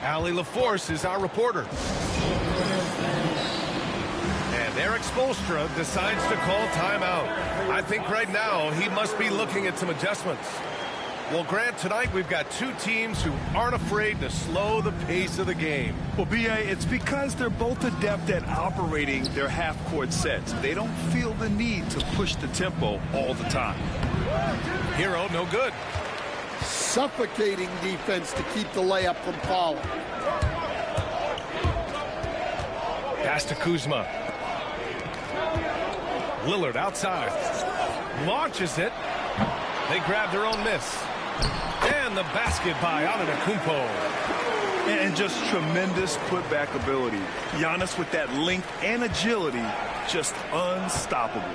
Allie LaForce is our reporter. And Erik Spoelstra decides to call timeout. I think right now he must be looking at some adjustments. Well, Grant, tonight we've got two teams who aren't afraid to slow the pace of the game. Well, B.A., it's because they're both adept at operating their half-court sets. They don't feel the need to push the tempo all the time. Herro, no good. Suffocating defense to keep the layup from falling. Pass to Kuzma. Lillard outside. Launches it. They grab their own miss. And the basket by Antetokounmpo. And just tremendous putback ability. Giannis with that length and agility, just unstoppable.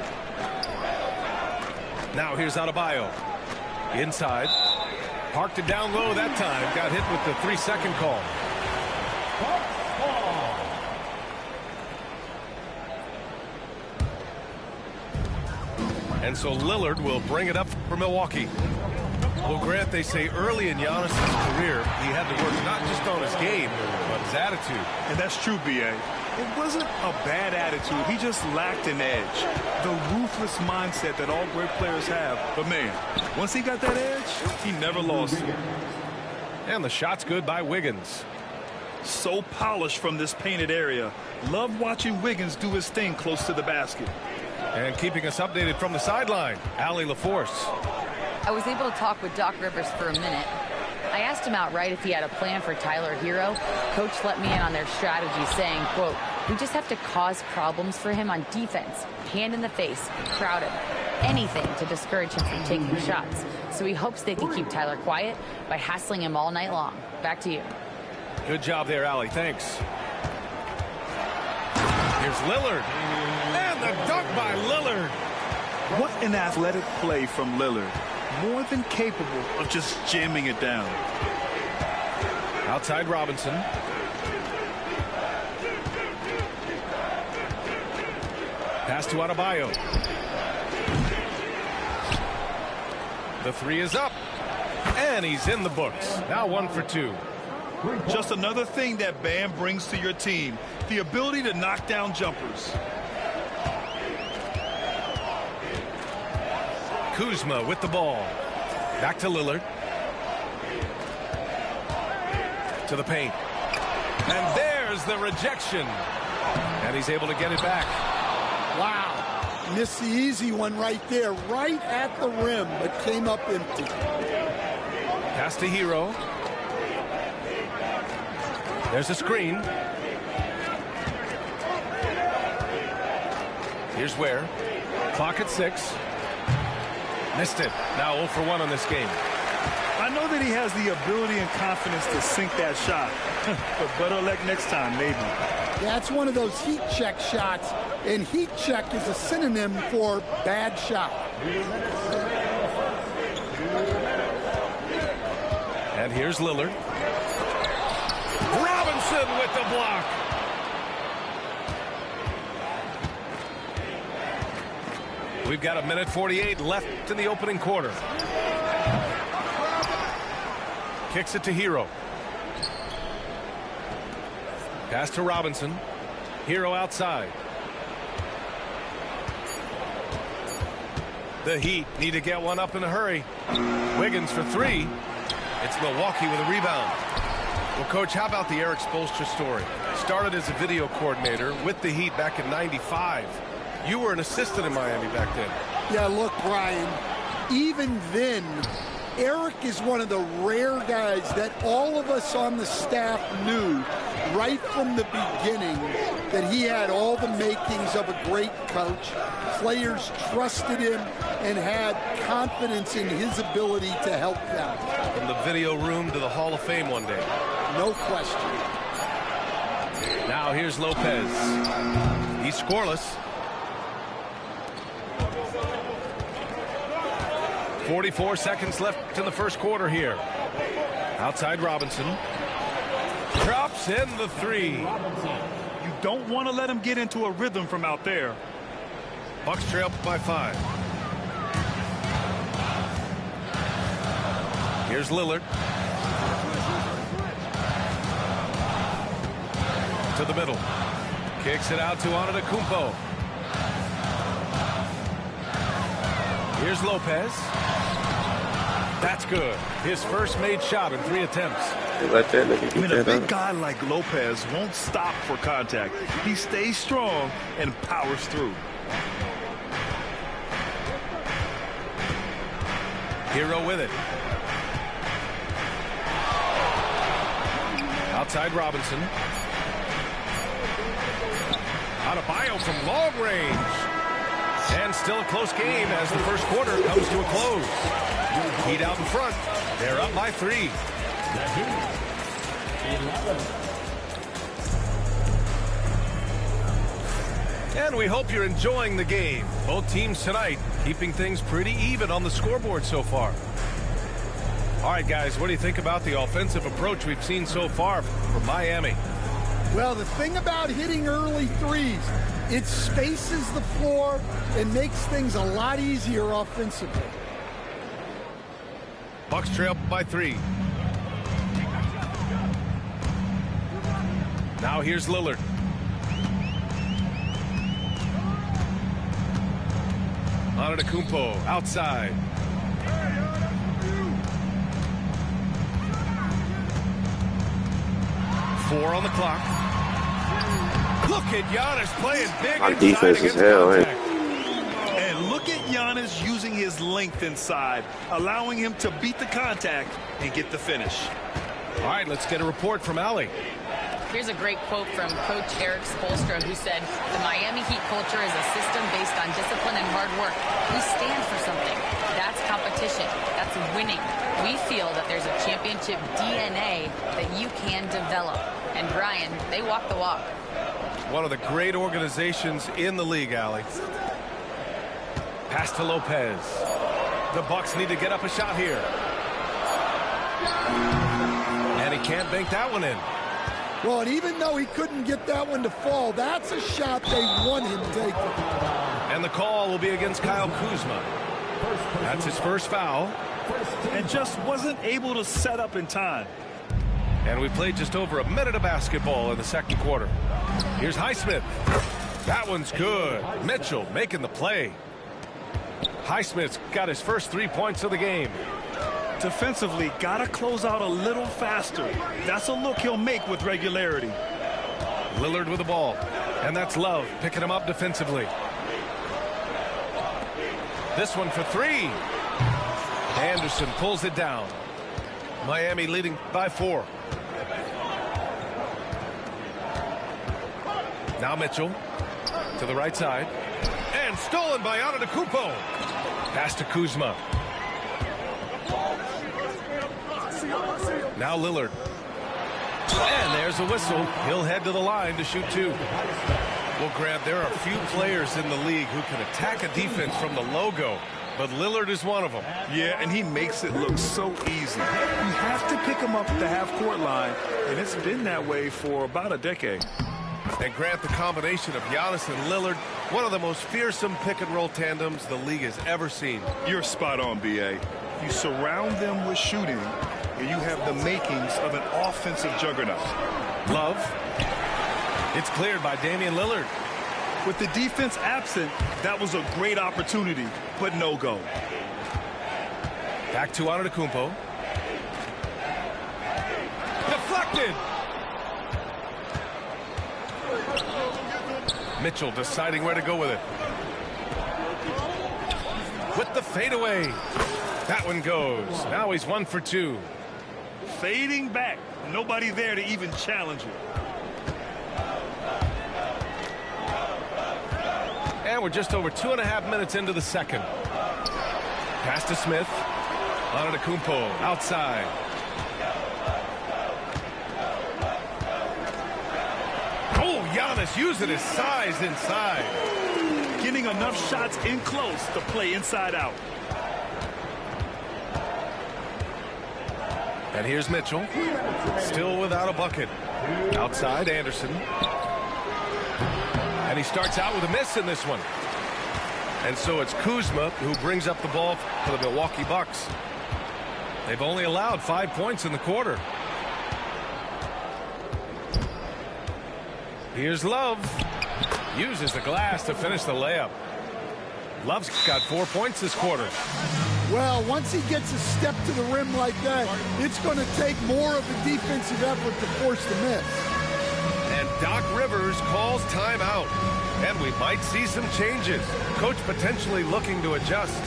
Now here's Adebayo. Inside. Parked it down low that time. Got hit with the 3-second call. And so Lillard will bring it up for Milwaukee. Well, Grant, they say early in Giannis' career, he had to work not just on his game, but his attitude. And that's true, B.A. It wasn't a bad attitude. He just lacked an edge. The ruthless mindset that all great players have. But, man, once he got that edge, he never lost it. And the shot's good by Wiggins. So polished from this painted area. Love watching Wiggins do his thing close to the basket. And keeping us updated from the sideline, Allie LaForce. I was able to talk with Doc Rivers for a minute. I asked him outright if he had a plan for Tyler Herro. Coach let me in on their strategy, saying, quote, "We just have to cause problems for him on defense, hand in the face, crowd him, anything to discourage him from taking shots." So he hopes they can keep Tyler quiet by hassling him all night long. Back to you. Good job there, Allie. Thanks. Here's Lillard. And the dunk by Lillard. What an athletic play from Lillard. More than capable of just jamming it down. Outside Robinson. Pass to Adebayo. The three is up. And he's in the books. Now 1 for 2. Just another thing that Bam brings to your team. The ability to knock down jumpers. Kuzma with the ball. Back to Lillard. To the paint. And there's the rejection. And he's able to get it back. Wow. Missed the easy one right there, right at the rim, but came up empty. Pass to Herro. There's a screen. Here's Ware. Clock at 6. Missed it. Now 0 for 1 on this game. I know that he has the ability and confidence to sink that shot. But better luck next time, maybe. That's one of those heat check shots, and heat check is a synonym for bad shot. And here's Lillard. Robinson with the block. We've got 1:48 left in the opening quarter. Kicks it to Herro. Pass to Robinson. Herro outside. The Heat need to get one up in a hurry. Wiggins for 3. It's Milwaukee with a rebound. Well, Coach, how about the Erik Spoelstra story? Started as a video coordinator with the Heat back in '95. You were an assistant in Miami back then. Yeah, look, Brian, even then, Erik is one of the rare guys that all of us on the staff knew right from the beginning that he had all the makings of a great coach. Players trusted him and had confidence in his ability to help them. From the video room to the Hall of Fame one day. No question. Now here's Lopez. He's scoreless. 44 seconds left in the first quarter here. Outside Robinson. Drops in the 3. You don't want to let him get into a rhythm from out there. Bucks trail by 5. Here's Lillard. To the middle. Kicks it out to Antetokounmpo. Here's Lopez. That's good. His first made shot in 3 attempts. I mean, a big guy like Lopez won't stop for contact. He stays strong and powers through. Hero with it. Outside Robinson. Adebayo from long range. And still a close game as the first quarter comes to a close. Heat out in front. They're up by 3. And we hope you're enjoying the game. Both teams tonight keeping things pretty even on the scoreboard so far. All right, guys, what do you think about the offensive approach we've seen so far from Miami? Well, the thing about hitting early threes, it spaces the floor and makes things a lot easier offensively. Bucks trail by 3. Now here's Lillard. Antetokounmpo outside. Four on the clock. Look at Giannis playing big. Our defense is hell, eh? And look at Giannis using his length inside, allowing him to beat the contact and get the finish. All right, let's get a report from Allie. Here's a great quote from Coach Erik Spoelstra, who said, "The Miami Heat culture is a system based on discipline and hard work. We stand for something. That's competition. That's winning. We feel that there's a championship DNA that you can develop." And Brian, they walk the walk. One of the great organizations in the league, Allie. Pass to Lopez. The Bucks need to get up a shot here. And he can't bank that one in. Well, and even though he couldn't get that one to fall, that's a shot they want him taking. And the call will be against Kyle Kuzma. That's his first foul. And just wasn't able to set up in time. And we played just over a minute of basketball in the second quarter. Here's Highsmith. That one's good. Mitchell making the play. Highsmith's got his first 3 points of the game. Defensively, got to close out a little faster. That's a look he'll make with regularity. Lillard with the ball. And that's Love picking him up defensively. This one for 3. Anderson pulls it down. Miami leading by 4. Now Mitchell to the right side. And stolen by Antetokounmpo. Pass to Kuzma. Now Lillard. And there's a whistle. He'll head to the line to shoot 2. Well, Grant, there are a few players in the league who can attack a defense from the logo, but Lillard is one of them. Yeah, and he makes it look so easy. You have to pick him up at the half-court line, and it's been that way for about a decade. And Grant, the combination of Giannis and Lillard, one of the most fearsome pick-and-roll tandems the league has ever seen. You're spot on, B.A. You surround them with shooting, and you have the makings of an offensive juggernaut. Love. It's cleared by Damian Lillard. With the defense absent, that was a great opportunity, but no go. Back to Antetokounmpo. Deflected. Mitchell deciding where to go with it. With the fadeaway. That one goes. Now he's 1 for 2. Fading back. Nobody there to even challenge it. And we're just over 2.5 minutes into the second. Pass to Smith. Antetokounmpo outside. Oh, Giannis using his size inside. Getting enough shots in close to play inside out. And here's Mitchell. Still without a bucket. Outside, Anderson. And he starts out with a miss in this one. And so it's Kuzma who brings up the ball for the Milwaukee Bucks. They've only allowed 5 points in the quarter. Here's Love. Uses the glass to finish the layup. Love's got 4 points this quarter. Well, once he gets a step to the rim like that, it's going to take more of a defensive effort to force the miss. And Doc Rivers calls timeout. And we might see some changes. Coach potentially looking to adjust.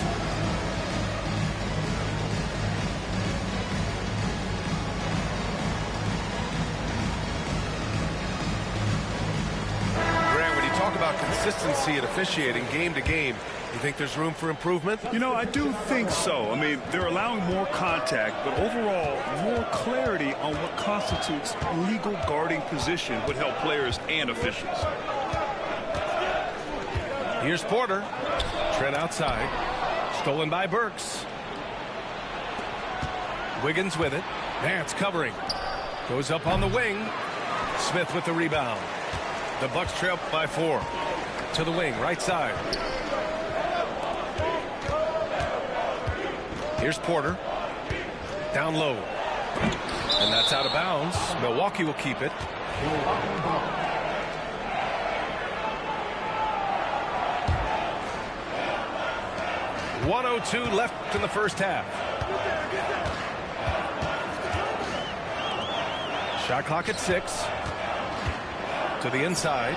Grant, when you talk about consistency and officiating game to game, you think there's room for improvement? You know, I do think so. I mean, they're allowing more contact, but overall, more clarity on what constitutes legal guarding position would help players and officials. Here's Porter. Trent outside. Stolen by Burks. Wiggins with it. Nance covering. Goes up on the wing. Smith with the rebound. The Bucks trail by 4. To the wing, right side. Here's Porter. Down low. And that's out of bounds. Milwaukee will keep it. .102 left in the first half. Shot clock at 6. To the inside.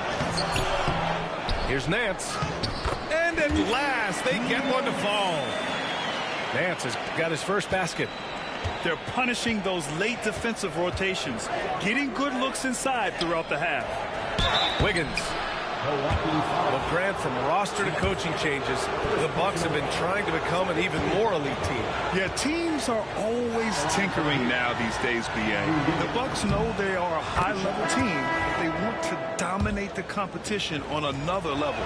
Here's Nance. And at last, they get one to fall. Nance has got his first basket. They're punishing those late defensive rotations, getting good looks inside throughout the half. Wiggins. Well, Grant, from roster to coaching changes, the Bucks have been trying to become an even more elite team. Yeah, teams are always tinkering now these days, B.A. The Bucks know they are a high-level team, but they want to dominate the competition on another level.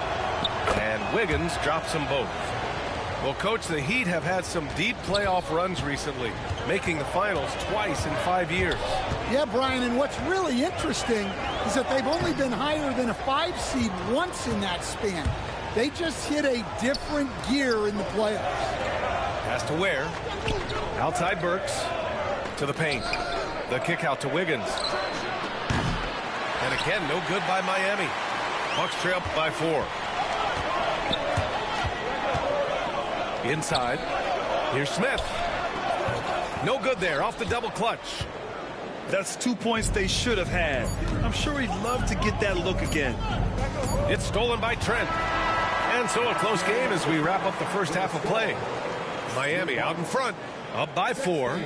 And Wiggins drops them both. Well, Coach, the Heat have had some deep playoff runs recently, making the finals twice in 5 years. Yeah, Brian, and what's really interesting is that they've only been higher than a 5 seed once in that span. They just hit a different gear in the playoffs. Has to Ware. Outside Burks. To the paint. The kick out to Wiggins. And again, no good by Miami. Bucks trail by 4. Inside. Here's Smith. No good there. Off the double clutch. That's 2 points they should have had. I'm sure he'd love to get that look again. It's stolen by Trent. And so a close game as we wrap up the first half of play. Miami out in front, up by 4.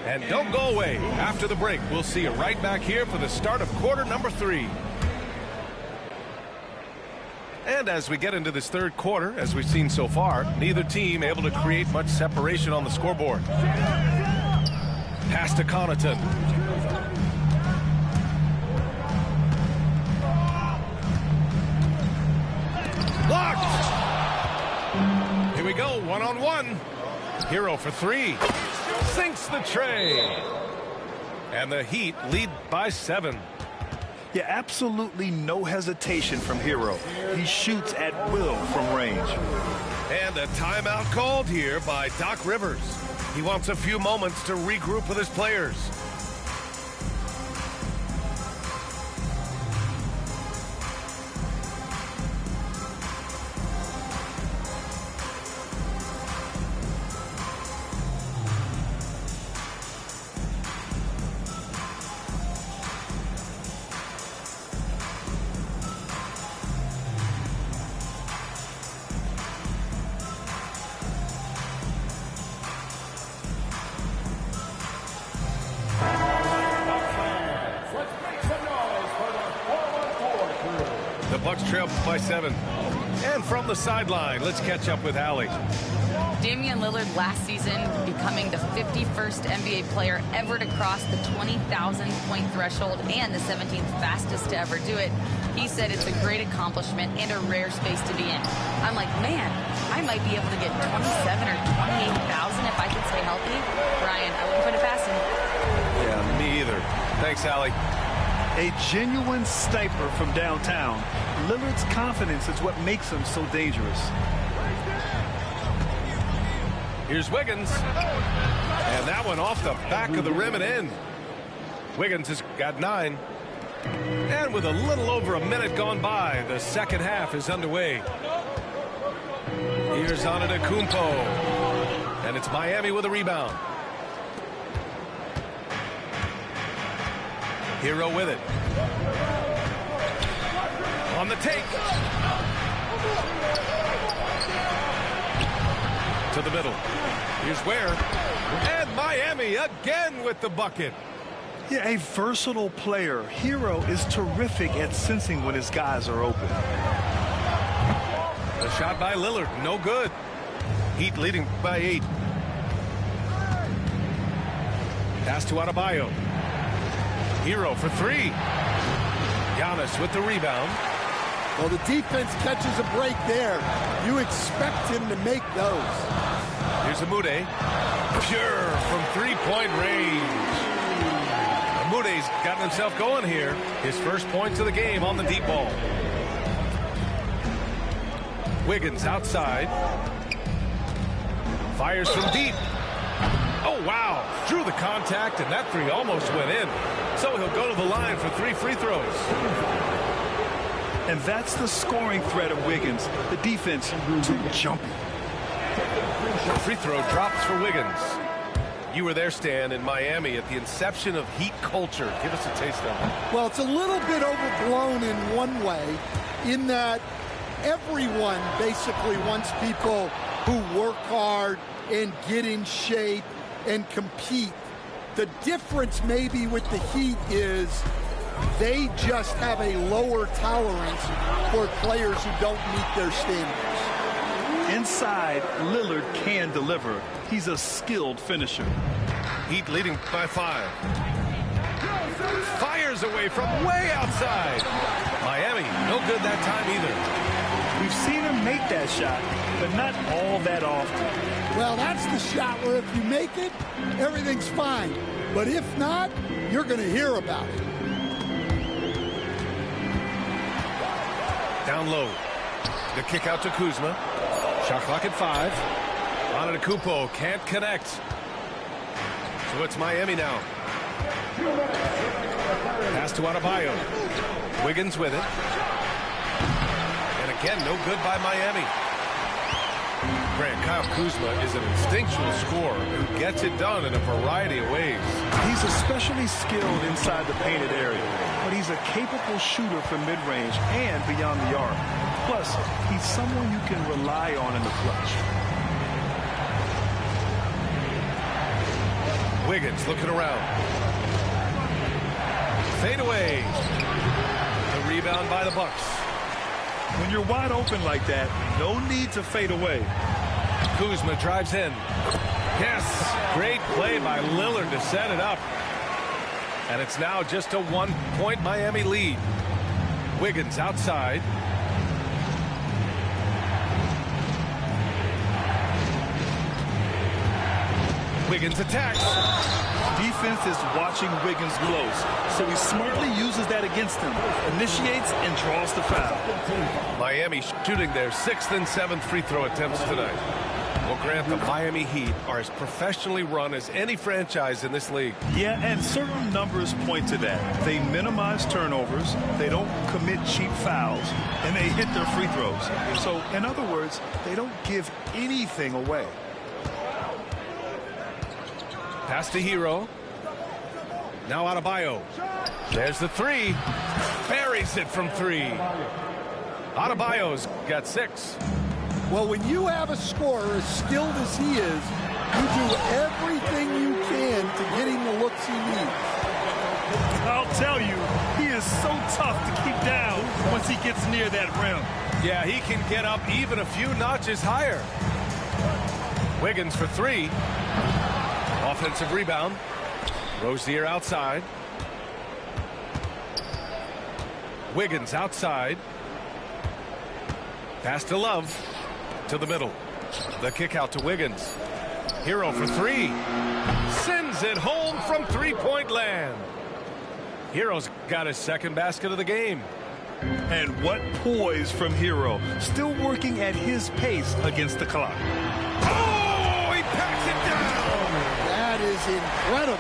And don't go away. After the break, we'll see you right back here for the start of quarter number 3. And as we get into this third quarter, as we've seen so far, neither team able to create much separation on the scoreboard. Pass to Connaughton. Blocked! Here we go, one-on-one. Hero for 3. Sinks the tray. And the Heat lead by 7. Yeah, absolutely no hesitation from Hero. He shoots at will from range. And a timeout called here by Doc Rivers. He wants a few moments to regroup with his players. Bucks trail by 7. And from the sideline, let's catch up with Allie. Damian Lillard last season becoming the 51st NBA player ever to cross the 20,000-point threshold and the 17th fastest to ever do it. He said it's a great accomplishment and a rare space to be in. I'm like, man, I might be able to get 27 or 28,000 if I could stay healthy. Brian, I wouldn't put it past him. Yeah, me either. Thanks, Allie. A genuine sniper from downtown. Lillard's confidence is what makes him so dangerous. Here's Wiggins. And that one off the back of the rim and in. Wiggins has got 9. And with a little over a minute gone by, the second half is underway. Here's Antetokounmpo. And it's Miami with a rebound. Hero with it. On the take. To the middle. Here's Ware. And Miami again with the bucket. Yeah, a versatile player. Hero is terrific at sensing when his guys are open. The shot by Lillard, no good. Heat leading by 8. Pass to Adebayo. Hero for 3. Giannis with the rebound. Well, the defense catches a break there. You expect him to make those. Here's Amude. Pure from three-point range. Amude's gotten himself going here. His first points of the game on the deep ball. Wiggins outside. Fires from deep. Oh, wow. Drew the contact, and that three almost went in. So he'll go to the line for 3 free throws. And that's the scoring threat of Wiggins. The defense too jumpy. Free throw drops for Wiggins. You were there, Stan, in Miami at the inception of Heat culture. Give us a taste of it. Well, it's a little bit overblown in one way, in that everyone basically wants people who work hard and get in shape and compete. The difference maybe with the Heat is they just have a lower tolerance for players who don't meet their standards. Inside, Lillard can deliver. He's a skilled finisher. Heat leading by 5. Fires away from way outside. Miami, no good that time either. We've seen him make that shot, but not all that often. Well, that's the shot where if you make it, everything's fine. But if not, you're going to hear about it. Down low. The kick out to Kuzma. Shot clock at 5. Antetokounmpo can't connect. So it's Miami now. Pass to Adebayo. Wiggins with it. And again, no good by Miami. Grant, Kyle Kuzma is an instinctual scorer who gets it done in a variety of ways. He's especially skilled inside the painted area, but he's a capable shooter from mid-range and beyond the arc. Plus, he's someone you can rely on in the clutch. Wiggins looking around. Fade away. The rebound by the Bucks. When you're wide open like that, no need to fade away. Kuzma drives in. Yes, great play by Lillard to set it up. And it's now just a 1-point Miami lead. Wiggins outside. Wiggins attacks. Defense is watching Wiggins close, so he smartly uses that against him, initiates and draws the foul. Miami shooting their 6th and 7th free throw attempts tonight. Well, Grant, the Miami Heat are as professionally run as any franchise in this league. Yeah, and certain numbers point to that. They minimize turnovers, they don't commit cheap fouls, and they hit their free throws. So, in other words, they don't give anything away. Pass to Hero. Now Adebayo. There's the 3. Buries it from 3. Adebayo's got 6. Well, when you have a scorer as skilled as he is, you do everything you can to get him the looks he needs. I'll tell you, he is so tough to keep down once he gets near that rim. Yeah, he can get up even a few notches higher. Wiggins for 3. Offensive rebound. Rozier outside. Wiggins outside. Pass to Love. To the middle. The kick out to Wiggins. Hero for 3. Sends it home from three-point land. Hero's got his second basket of the game. And what poise from Hero. Still working at his pace against the clock. Oh, he packs it down. That is incredible.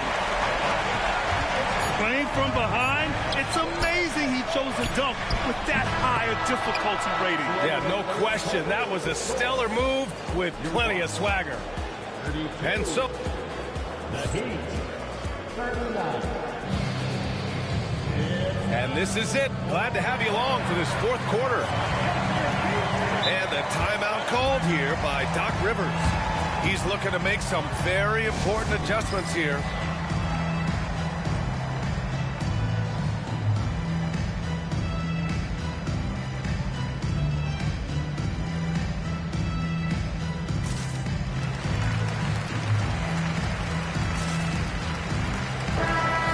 Playing from behind, it's amazing. chose to dunk with that high a difficulty rating. Yeah, no question. That was a stellar move with plenty of swagger. And so... And this is it. Glad to have you along for this fourth quarter. And a timeout called here by Doc Rivers. He's looking to make some very important adjustments here.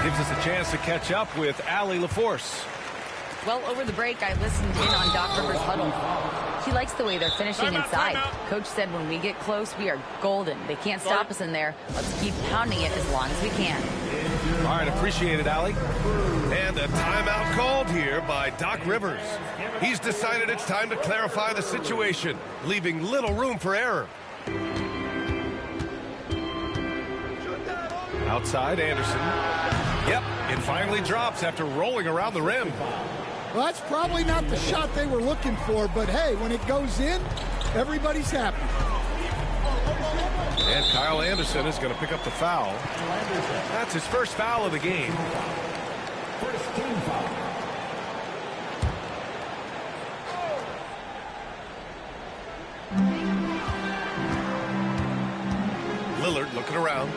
Gives us a chance to catch up with Allie LaForce. Well, over the break, I listened in on Doc Rivers' huddle. He likes the way they're finishing inside. Coach said when we get close, we are golden. They can't stop us in there. Let's keep pounding it as long as we can. All right, appreciate it, Allie. And a timeout called here by Doc Rivers. He's decided it's time to clarify the situation, leaving little room for error. Outside, Anderson. Yep, it finally drops after rolling around the rim. Well, that's probably not the shot they were looking for, but hey, when it goes in, everybody's happy. And Kyle Anderson is going to pick up the foul. That's his first foul of the game. First team foul. Lillard looking around.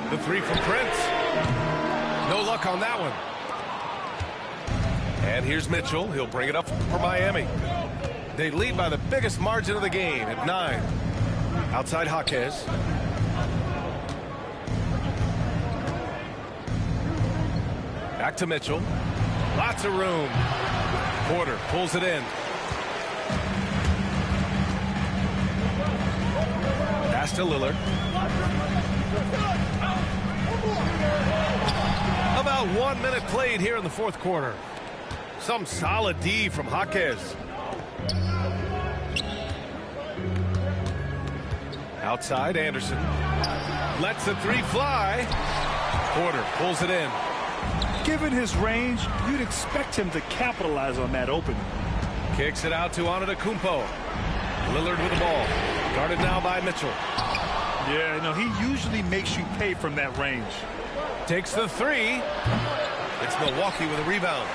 The three from Prince. No luck on that one. And here's Mitchell. He'll bring it up for Miami. They lead by the biggest margin of the game at 9. Outside Jaquez. Back to Mitchell. Lots of room. Porter pulls it in. Pass to Lillard. About 1 minute played here in the fourth quarter. Some solid D from Jaquez. Outside, Anderson. Lets the three fly. Porter pulls it in. Given his range, you'd expect him to capitalize on that opening. Kicks it out to Antetokounmpo. Lillard with the ball. Guarded now by Mitchell. Yeah, no, he usually makes you pay from that range. Takes the three. It's Milwaukee with a rebound.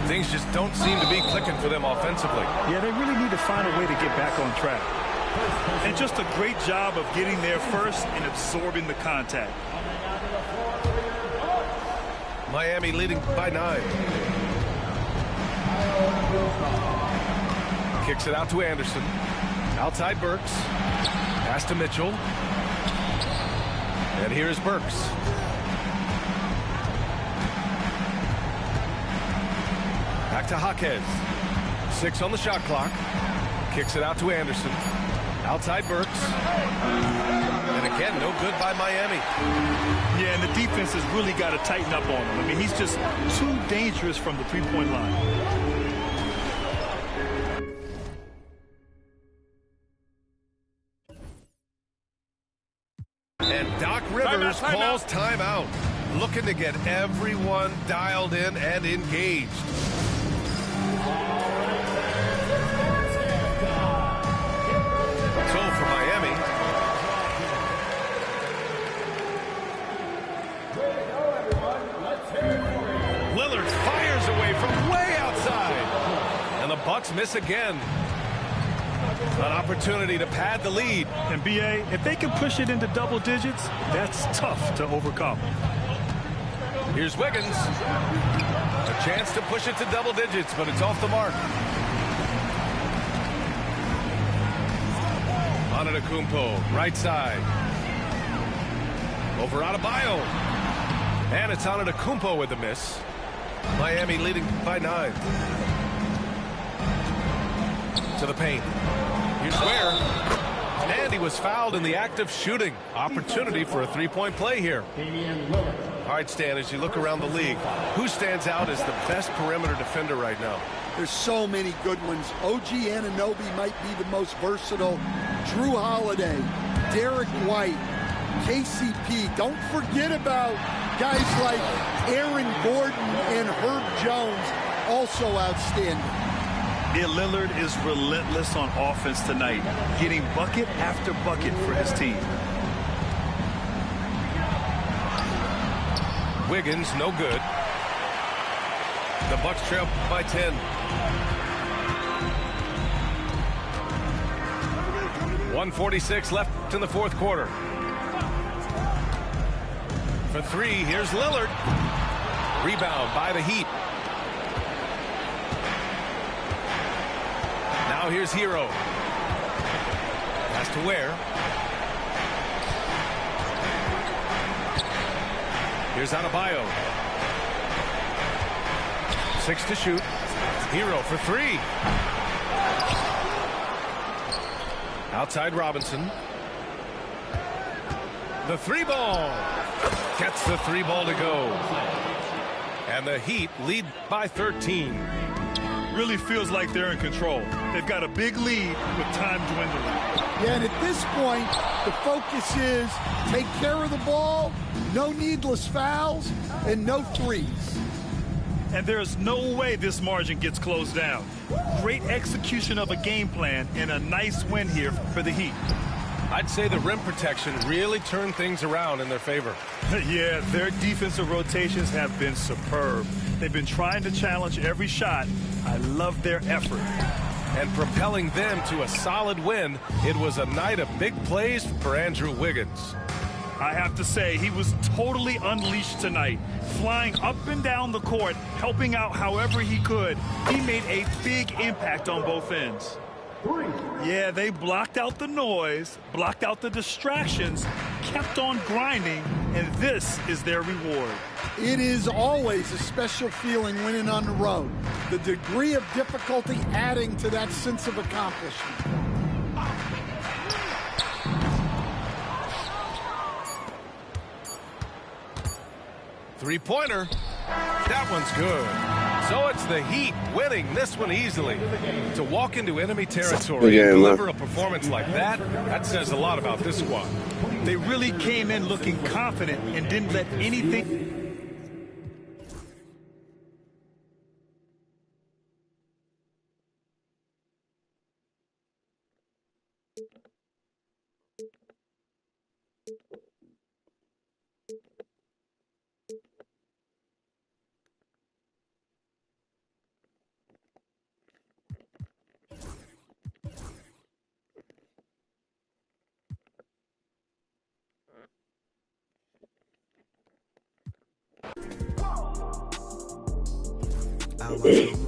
Things just don't seem to be clicking for them offensively. Yeah, they really need to find a way to get back on track. And just a great job of getting there first and absorbing the contact. Miami leading by 9. Kicks it out to Anderson. Outside Burks. Pass to Mitchell. And here's Burks. Back to Jaquez. 6 on the shot clock. Kicks it out to Anderson. Outside Burks. And again, no good by Miami. Yeah, and the defense has really got to tighten up on him. I mean, he's just too dangerous from the three-point line. And Doc Rivers calls timeout, looking to get everyone dialed in and engaged. So for Miami, Lillard fires away from way outside, and the Bucks miss again. An opportunity to pad the lead. And B.A., if they can push it into double digits, that's tough to overcome. Here's Wiggins. A chance to push it to double digits, but it's off the mark. Antetokounmpo, right side. Over Adebayo. And it's Antetokounmpo with the miss. Miami leading by 9. To the paint. Here's Ware. And he was fouled in the act of shooting. Opportunity for a three-point play here. All right, Stan, as you look around the league, who stands out as the best perimeter defender right now? There's so many good ones. OG Anunoby might be the most versatile. Drew Holiday, Derek White, KCP. Don't forget about guys like Aaron Gordon and Herb Jones, also outstanding. Yeah, Lillard is relentless on offense tonight, getting bucket after bucket for his team. Wiggins, no good. The Bucks trail by 10. .146 left in the fourth quarter. For three, here's Lillard. Rebound by the Heat. Now here's Hero. Pass to Ware. Here's Adebayo. 6 to shoot. Hero for three. Outside Robinson. The three ball. Gets the three ball to go. And the Heat lead by 13. Really feels like they're in control. They've got a big lead with time dwindling. Yeah, and at this point, the focus is take care of the ball, no needless fouls, and no threes. And there's no way this margin gets closed down. Great execution of a game plan and a nice win here for the Heat. I'd say the rim protection really turned things around in their favor. Yeah, their defensive rotations have been superb. They've been trying to challenge every shot. I love their effort. And propelling them to a solid win, it was a night of big plays for Andrew Wiggins. I have to say, he was totally unleashed tonight, flying up and down the court, helping out however he could. He made a big impact on both ends. Yeah, they blocked out the noise, blocked out the distractions, kept on grinding, and this is their reward. It is always a special feeling winning on the road. The degree of difficulty adding to that sense of accomplishment. Three-pointer. That one's good. So it's the Heat winning this one easily. To walk into enemy territory and deliver a performance like that, that says a lot about this squad. They really came in looking confident and didn't let anything... Out my